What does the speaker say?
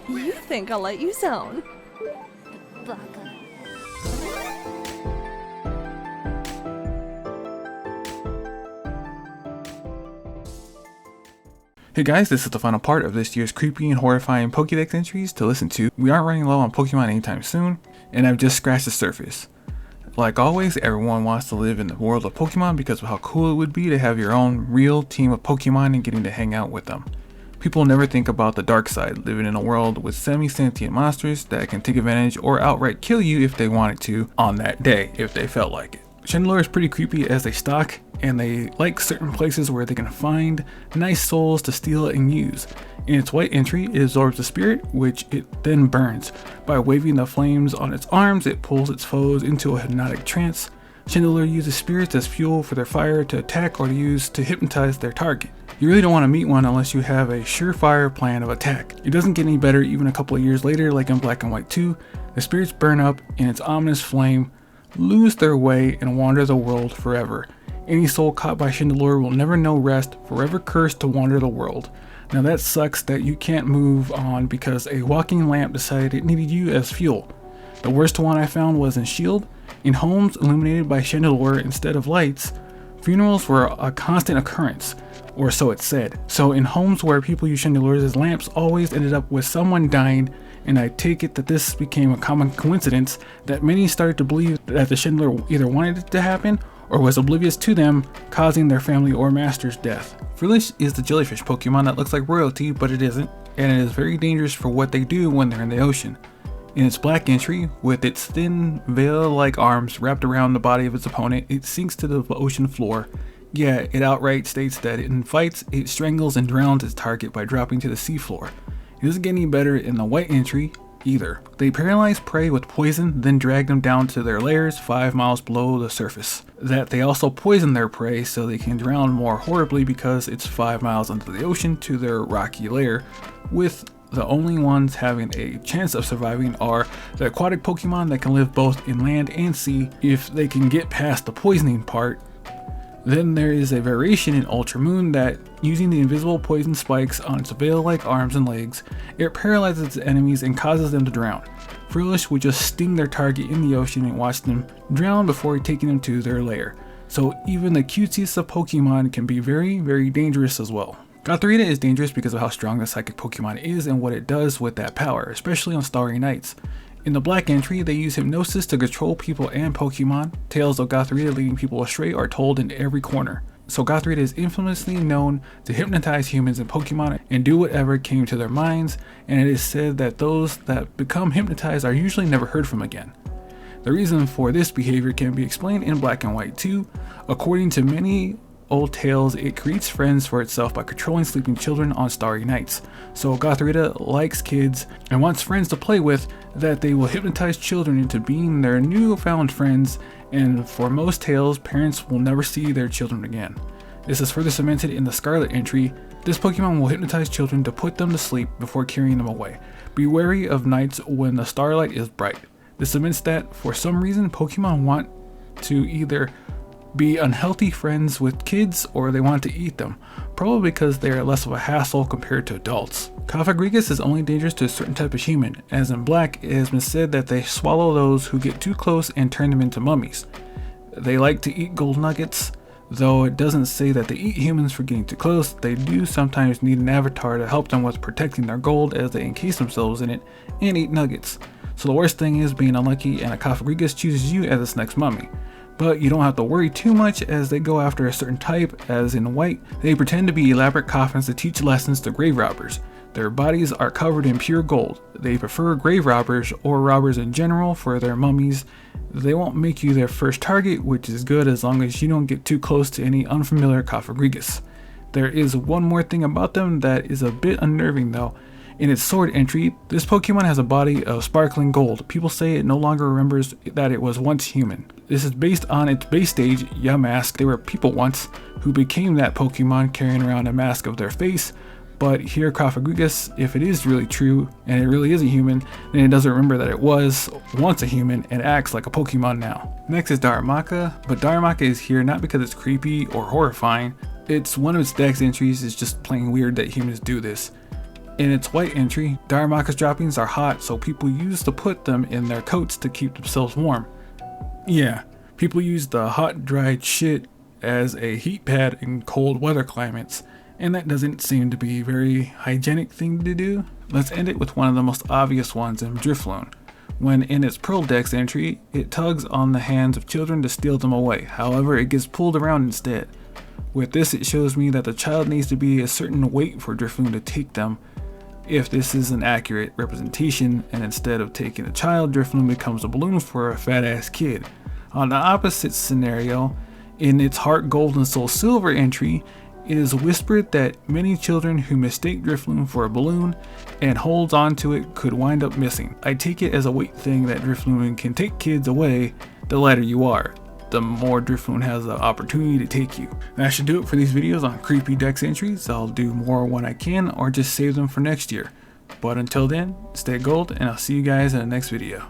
You think I'll let you zone? Baka. Hey guys, this is the final part of this year's creepy and horrifying Pokédex entries to listen to. We aren't running low on Pokemon anytime soon, and I've just scratched the surface. Like always, everyone wants to live in the world of Pokemon because of how cool it would be to have your own real team of Pokemon and getting to hang out with them. People never think about the dark side, living in a world with semi-sentient monsters that can take advantage or outright kill you if they wanted to on that day, if they felt like it. Chandelure is pretty creepy as they stalk, and they like certain places where they can find nice souls to steal and use. In its white entry, it absorbs the spirit, which it then burns. By waving the flames on its arms, it pulls its foes into a hypnotic trance. Chandelure uses spirits as fuel for their fire to attack or to use to hypnotize their target. You really don't want to meet one unless you have a surefire plan of attack. It doesn't get any better even a couple of years later, like in Black and White 2. The spirits burn up in its ominous flame, lose their way, and wander the world forever. Any soul caught by Chandelure will never know rest, forever cursed to wander the world. Now that sucks that you can't move on because a walking lamp decided it needed you as fuel. The worst one I found was in Shield. In homes illuminated by Chandelure instead of lights, funerals were a constant occurrence, or so it said. So in homes where people use Chandelures as lamps always ended up with someone dying, and I take it that this became a common coincidence that many started to believe that the Chandelure either wanted it to happen or was oblivious to them, causing their family or master's death. Frillish is the jellyfish Pokemon that looks like royalty, but it isn't, and it is very dangerous for what they do when they're in the ocean. In its black entry, with its thin veil-like arms wrapped around the body of its opponent, it sinks to the ocean floor. Yeah, it outright states that in fights, it strangles and drowns its target by dropping to the seafloor. It doesn't get any better in the white entry either. They paralyze prey with poison, then drag them down to their lairs 5 miles below the surface. That they also poison their prey so they can drown more horribly because it's 5 miles under the ocean to their rocky lair, with the only ones having a chance of surviving are the aquatic Pokemon that can live both in land and sea if they can get past the poisoning part. Then there is a variation in Ultra Moon that, using the invisible poison spikes on its veil-like arms and legs, it paralyzes its enemies and causes them to drown. Frillish would just sting their target in the ocean and watch them drown before taking them to their lair. So even the cutesiest of Pokemon can be very, very dangerous as well. Gothorita is dangerous because of how strong the psychic Pokemon is and what it does with that power, especially on starry nights. In the black entry, they use hypnosis to control people and Pokemon. Tales of Gothorita leading people astray are told in every corner. So Gothorita is infamously known to hypnotize humans and Pokemon and do whatever came to their minds, and it is said that those that become hypnotized are usually never heard from again. The reason for this behavior can be explained in Black and White 2. According to many old tales, it creates friends for itself by controlling sleeping children on starry nights. So Gothorita likes kids and wants friends to play with, that they will hypnotize children into being their newfound friends, and for most tales, parents will never see their children again. This is further cemented in the Scarlet entry. This Pokemon will hypnotize children to put them to sleep before carrying them away. Be wary of nights when the starlight is bright. This cements that, for some reason, Pokemon want to either be unhealthy friends with kids or they want to eat them, probably because they are less of a hassle compared to adults. Cofagrigus is only dangerous to a certain type of human, as in Black it has been said that they swallow those who get too close and turn them into mummies. They like to eat gold nuggets, though it doesn't say that they eat humans for getting too close. They do sometimes need an avatar to help them with protecting their gold as they encase themselves in it and eat nuggets. So the worst thing is being unlucky and a Cofagrigus chooses you as its next mummy. But you don't have to worry too much as they go after a certain type, as in White, they pretend to be elaborate coffins to teach lessons to grave robbers. Their bodies are covered in pure gold. They prefer grave robbers or robbers in general for their mummies. They won't make you their first target, which is good as long as you don't get too close to any unfamiliar Cofagrigus. There is one more thing about them that is a bit unnerving though. In its sword entry, this Pokemon has a body of sparkling gold. People say it no longer remembers that it was once human. This is based on its base stage, Yamask. They were people once who became that Pokemon carrying around a mask of their face. But here Cofagrigus, if it is really true and it really is a human, then it doesn't remember that it was once a human and acts like a Pokemon now. Next is Darumaka, but Darumaka is here not because it's creepy or horrifying. It's one of its dex entries is just plain weird that humans do this. In its white entry, Darumaka's droppings are hot, so people used to put them in their coats to keep themselves warm. Yeah, people use the hot dried shit as a heat pad in cold weather climates, and that doesn't seem to be a very hygienic thing to do. Let's end it with one of the most obvious ones in Drifloon. When in its Pokédex entry, it tugs on the hands of children to steal them away, however it gets pulled around instead. With this, it shows me that the child needs to be a certain weight for Drifloon to take them. If this is an accurate representation, and instead of taking a child, Drifloon becomes a balloon for a fat ass kid. On the opposite scenario, in its Heart Gold and Soul Silver entry, it is whispered that many children who mistake Drifloon for a balloon and holds on to it could wind up missing. I take it as a weight thing that Drifloon can take kids away. The lighter you are, the more Drifloon has the opportunity to take you. That should do it for these videos on creepy dex entries. I'll do more when I can, or just save them for next year. But until then, stay gold, and I'll see you guys in the next video.